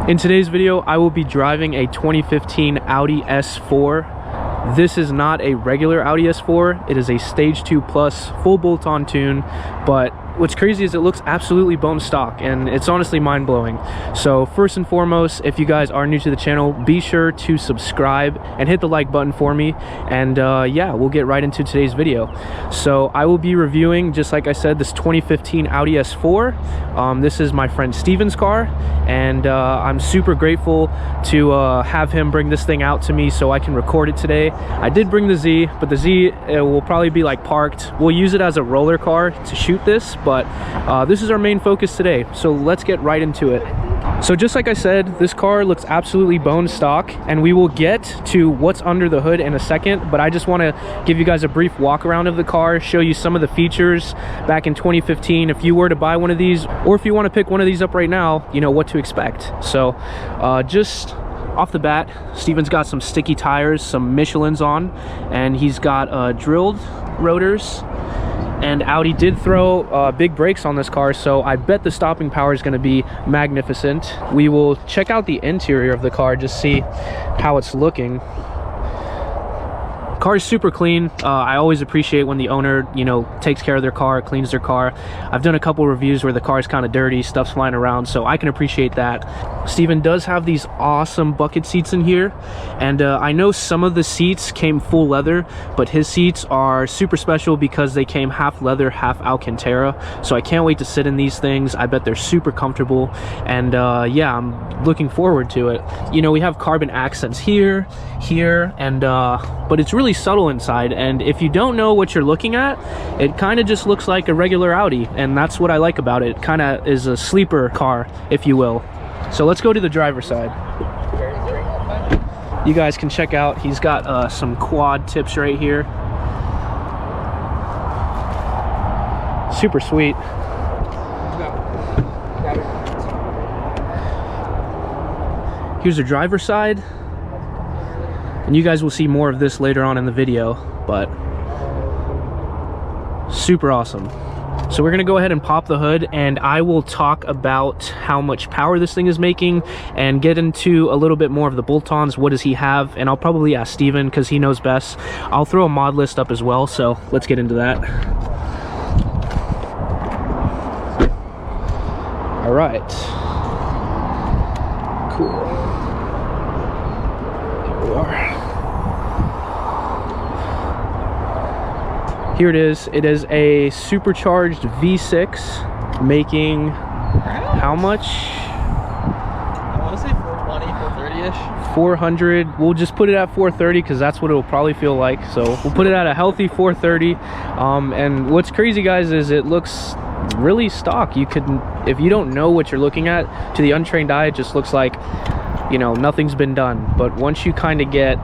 In today's video, I will be driving a 2015 Audi S4. This is not a regular Audi S4. It is a Stage 2 Plus full bolt-on tune, but what's crazy is it looks absolutely bone stock, and it's honestly mind-blowing. So first and foremost, if you guys are new to the channel, be sure to subscribe and hit the like button for me, and yeah, we'll get right into today's video. So I will be reviewing, just like I said, this 2015 Audi S4. This is my friend Steven's car, and I'm super grateful to have him bring this thing out to me so I can record it today. I did bring the Z, but the Z will probably be like parked. We'll use it as a roller car to shoot this, but this is our main focus today, so let's get right into it. So just like I said, this car looks absolutely bone stock, and we will get to what's under the hood in a second, but I just want to give you guys a brief walk around of the car, show you some of the features back in 2015. If you were to buy one of these, or if you want to pick one of these up right now, you know what to expect. So just off the bat, Steven's got some sticky tires, some Michelins on, and he's got drilled rotors. And Audi did throw big brakes on this car, so I bet the stopping power is going to be magnificent. We will check out the interior of the car, just see how it's looking. Car is super clean. I always appreciate when the owner, you know, takes care of their car, cleans their car. I've done a couple reviews where the car is kind of dirty, stuff's flying around, so I can appreciate that. Steven does have these awesome bucket seats in here, and I know some of the seats came full leather, but his seats are super special because they came half leather, half Alcantara, so I can't wait to sit in these things. I bet they're super comfortable, and yeah, I'm looking forward to it. You know, we have carbon accents here, and but it's really subtle inside, and if you don't know what you're looking at, it kind of just looks like a regular Audi, and that's what I like about it. It kind of is a sleeper car, if you will. So let's go to the driver's side. You guys can check out, he's got some quad tips right here. Super sweet. Here's the driver's side, and you guys will see more of this later on in the video, but super awesome. So we're gonna go ahead and pop the hood, and I will talk about how much power this thing is making and get into a little bit more of the bolt-ons. What does he have? And I'll probably ask Steven because he knows best. I'll throw a mod list up as well, so let's get into that. All right, cool. Here we are. Here it is. It is a supercharged V6 making how much? I want to say 420, 430-ish. 400. We'll just put it at 430 because that's what it will probably feel like. So we'll put it at a healthy 430. And what's crazy, guys, is it looks really stock. You could, if you don't know what you're looking at, to the untrained eye, it just looks like, you know, nothing's been done. But once you kind of get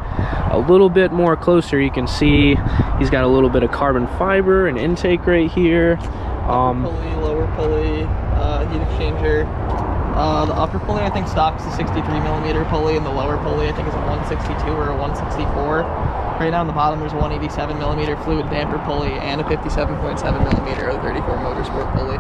a little bit more closer, you can see he's got a little bit of carbon fiber and intake right here. Pulley, lower pulley, heat exchanger. The upper pulley, I think, stock is a 63mm pulley, and the lower pulley, I think, is a 162 or a 164. Right now on the bottom, there's a 187mm fluid damper pulley and a 57.7mm 34 Motorsport pulley.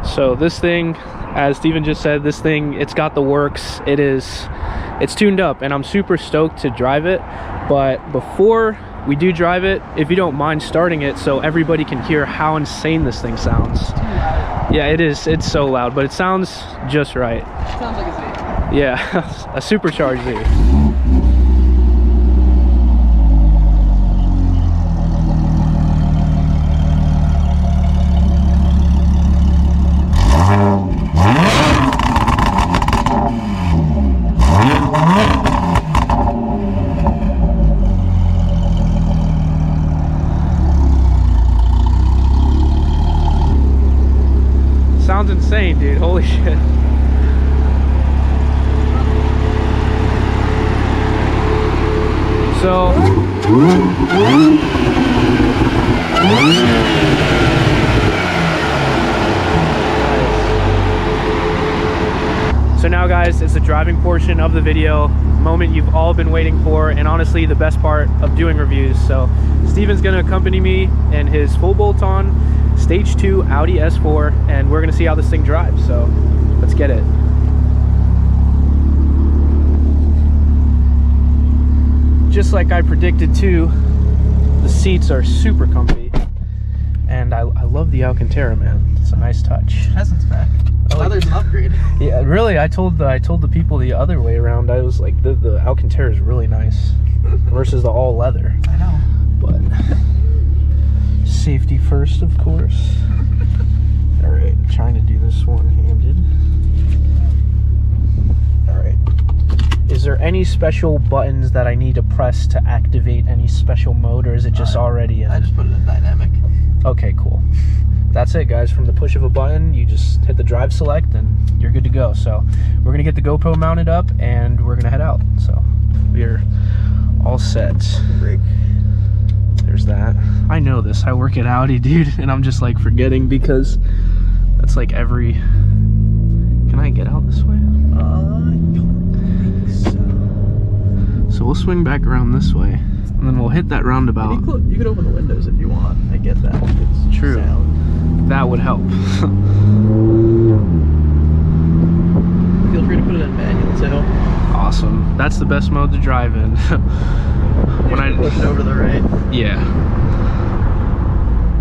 So this thing, as Steven just said, this thing, it's got the works. It's tuned up, and I'm super stoked to drive it. But before we do drive it, if you don't mind starting it so everybody can hear how insane this thing sounds. Yeah, it is. It's so loud, but it sounds just right. It sounds like a Z. Yeah, a supercharged Z. Sounds insane, dude. Holy shit. So now guys, it's the driving portion of the video, moment you've all been waiting for, and honestly the best part of doing reviews. So Steven's gonna accompany me in his full bolt-on stage 2 Audi S4, and we're gonna see how this thing drives. So let's get it. Just like I predicted too, the seats are super comfy, and I love the Alcantara, man. It's a nice touch. Peasant's back. Leather's an upgrade. Yeah, really. I told the people the other way around. I was like, the Alcantara is really nice versus the all leather. I know. But safety first, of course. All right, trying to do this one-handed. All right. Is there any special buttons that I need to press to activate any special mode, or is it just already in? I just put it in dynamic. Okay, cool. That's it, guys. From the push of a button, you just hit the drive select and you're good to go. So we're gonna get the GoPro mounted up and we're gonna head out. So we're all set. Break. There's that. I know this. I work at Audi, dude, and I'm just like forgetting because that's like every... Can I get out this way? I don't think so. So we'll swing back around this way and then we'll hit that roundabout. You could open the windows if you want. I get that. It's true. Sound. That would help. Feel free to put it in manual too. Awesome. That's the best mode to drive in. When I push it over to the right. Yeah.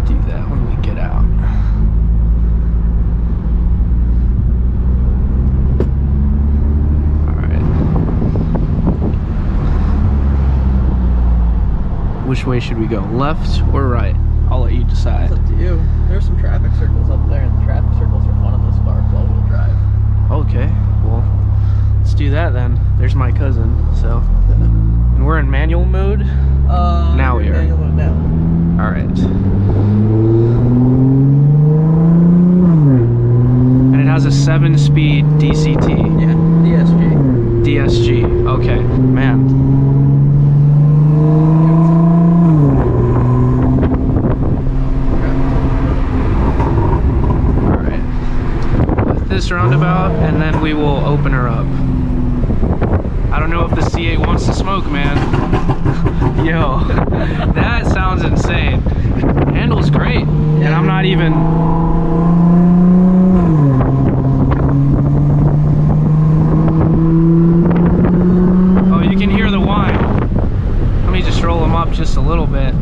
Do that when we get out. Alright. Which way should we go? Left or right? I'll let you decide. It's up to you. There's some traffic circles up there, and the traffic circles are fun in this car, all-wheel drive. Okay, well, let's do that then. There's my cousin, so. And we're in manual mode? Now we are. Manual mode now. Alright. And it has a 7-speed DCT. Yeah, DSG. DSG, okay. Man. This roundabout and then we will open her up. I don't know if the C8 wants to smoke, man. Yo, that sounds insane. Handles great, and I'm not even... Oh, you can hear the whine. Let me just roll them up just a little bit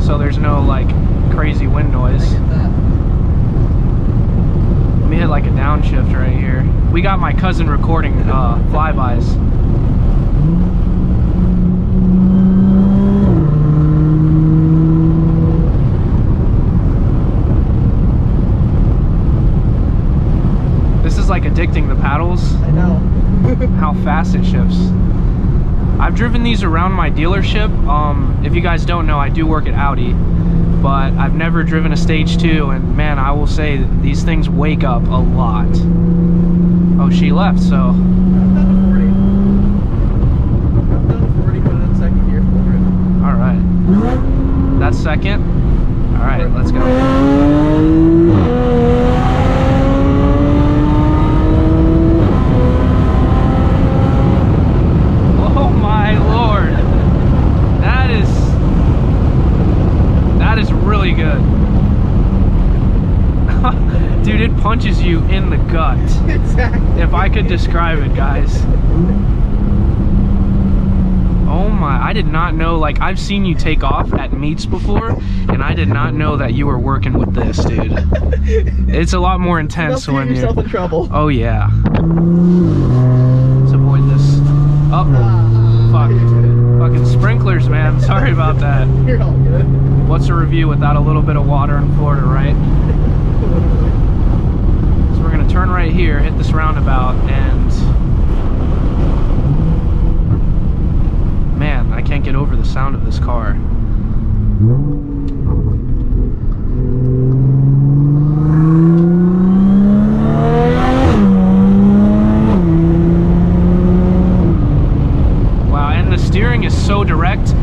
so there's no like crazy wind noise. Hit like a downshift right here. We got my cousin recording flybys. This is like addicting the paddles. I know. How fast it shifts. I've driven these around my dealership. If you guys don't know, I do work at Audi, but I've never driven a stage 2, and man, I will say that these things wake up a lot. Oh, she left, so. I'm down to 40. I'm down to 40, put it in second gear for it. Alright. That's second. Alright, let's go. Oh my lord. That is really good. Dude, it punches you in the gut. Exactly. If I could describe it, guys. Oh my, I did not know, like, I've seen you take off at meets before, and I did not know that you were working with this, dude. It's a lot more intense when you're... yourself in trouble. Oh yeah. Let's avoid this. Oh, fuck. Fucking sprinklers, man. Sorry about that. You're all good. What's a review without a little bit of water in Florida, right? So we're gonna turn right here, hit this roundabout, and man, I can't get over the sound of this car. Wow, and the steering is so direct.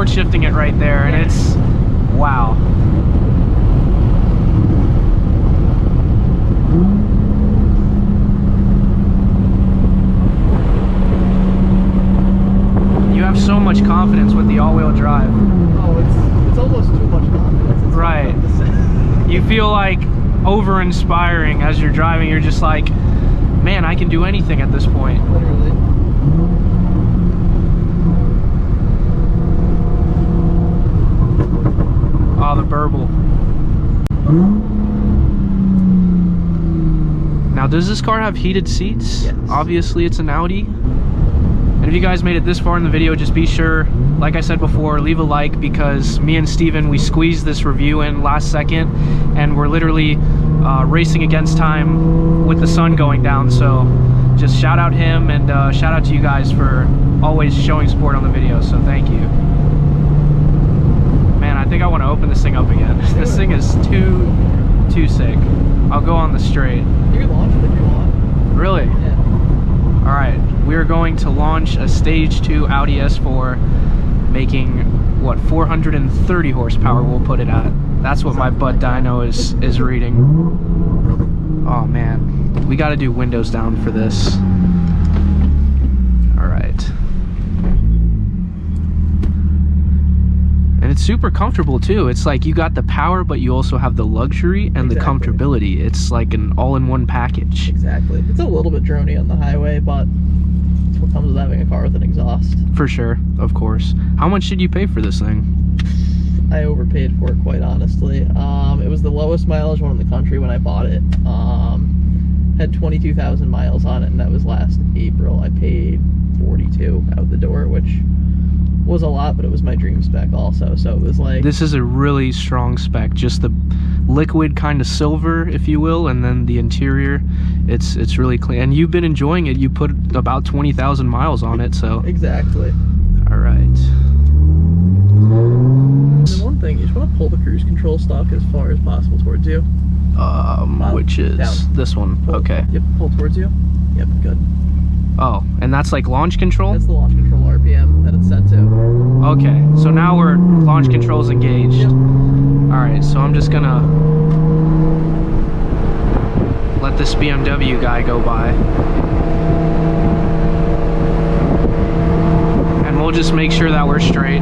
forward shifting it right there, and it's, wow. You have so much confidence with the all-wheel drive. Oh, it's almost too much confidence. It's right. You feel like over-inspiring as you're driving. You're just like, man, I can do anything at this point. Literally. Oh, the burble. Now, does this car have heated seats? Yes. Obviously, it's an Audi. And if you guys made it this far in the video, just be sure, like I said before, leave a like, because me and Steven, we squeezed this review in last second, and we're literally racing against time with the sun going down. So just shout out him, and shout out to you guys for always showing support on the video, so thank you. Man, I think I want to open this thing up again. This thing is too sick. I'll go on the straight. You can launch it if you want. Really? Yeah. All right, we are going to launch a Stage 2 Audi S4, making, what, 430 horsepower we'll put it at. That's what my butt dyno is reading. Oh man, we gotta do windows down for this. All right. And it's super comfortable too. It's like you got the power, but you also have the luxury and the comfortability. It's like an all-in-one package. Exactly. It's a little bit drony on the highway, but it's what comes with having a car with an exhaust. For sure, of course. How much did you pay for this thing? I overpaid for it, quite honestly. It was the lowest mileage one in the country when I bought it. Had 22,000 miles on it, and that was last April. I paid 42 out the door, which was a lot, but it was my dream spec also, so it was like... This is a really strong spec, just the liquid kind of silver, if you will, and then the interior, it's really clean. And you've been enjoying it. You put about 20,000 miles on it, so... Exactly. All right. And one thing, you just want to pull the cruise control stalk as far as possible towards you. Which is down. This one. Pull, okay. Yep, pull towards you. Yep, good. Oh, and that's like launch control? That's the launch control RPM that it's set to. Okay, so now we're launch controls engaged. Yep. All right, so I'm just gonna let this BMW guy go by. And we'll just make sure that we're straight.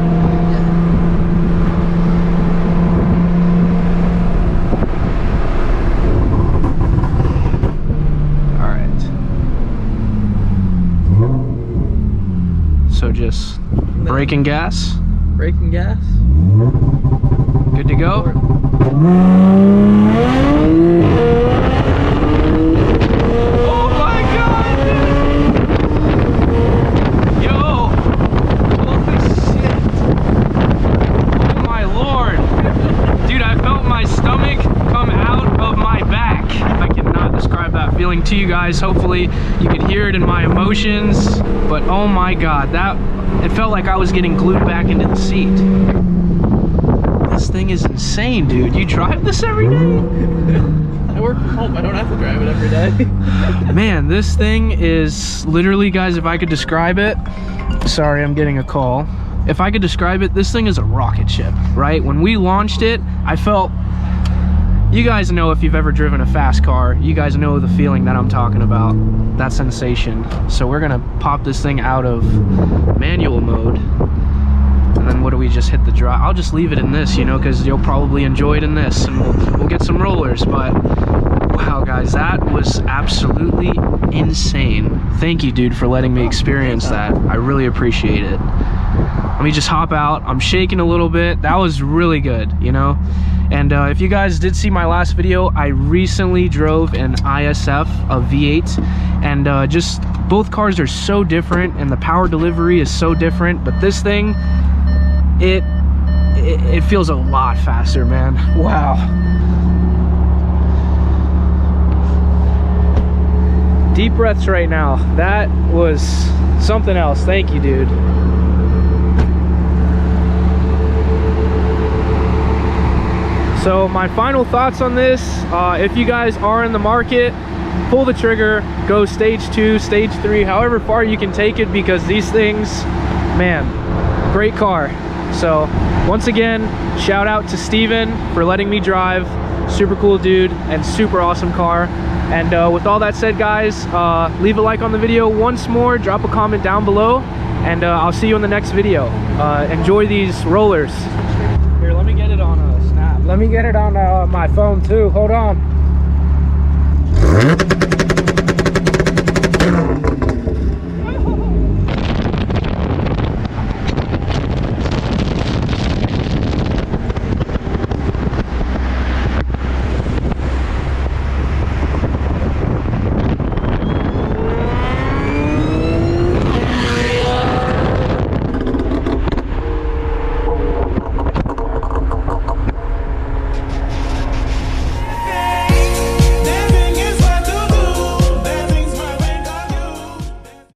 So just brake and gas. Brake and gas. Good to go. Oh my god! Yo! Holy shit! Oh my lord! Dude, I felt my stomach come out of my back. I cannot describe that feeling to you guys. Hopefully you could hear it in my emotions. But oh my god, it felt like I was getting glued back into the seat. This thing is insane, dude. You drive this every day? I work from home. I don't have to drive it every day. Man, this thing is literally, guys, if I could describe it, sorry, I'm getting a call. If I could describe it, this thing is a rocket ship, right? When we launched it, I felt, you guys know if you've ever driven a fast car, you guys know the feeling that I'm talking about, that sensation. So we're gonna pop this thing out of manual mode, and then what do we just hit the drive? I'll just leave it in this, you know, because you'll probably enjoy it in this, and we'll get some rollers. But wow, guys, that was absolutely insane. Thank you, dude, for letting me experience that. I really appreciate it. Let me just hop out. I'm shaking a little bit. That was really good, you know. And if you guys did see my last video, I recently drove an ISF, a V8, and just both cars are so different, and the power delivery is so different. But this thing, it feels a lot faster, man. Wow. Deep breaths right now. That was something else. Thank you, dude. So my final thoughts on this, if you guys are in the market, pull the trigger, go stage 2, stage 3, however far you can take it, because these things, man, great car. So once again, shout out to Steven for letting me drive. Super cool dude and super awesome car. And with all that said, guys, leave a like on the video once more, drop a comment down below, and I'll see you in the next video. Enjoy these rollers. Here, let me get it on a snap. Let me get it on my phone too. Hold on.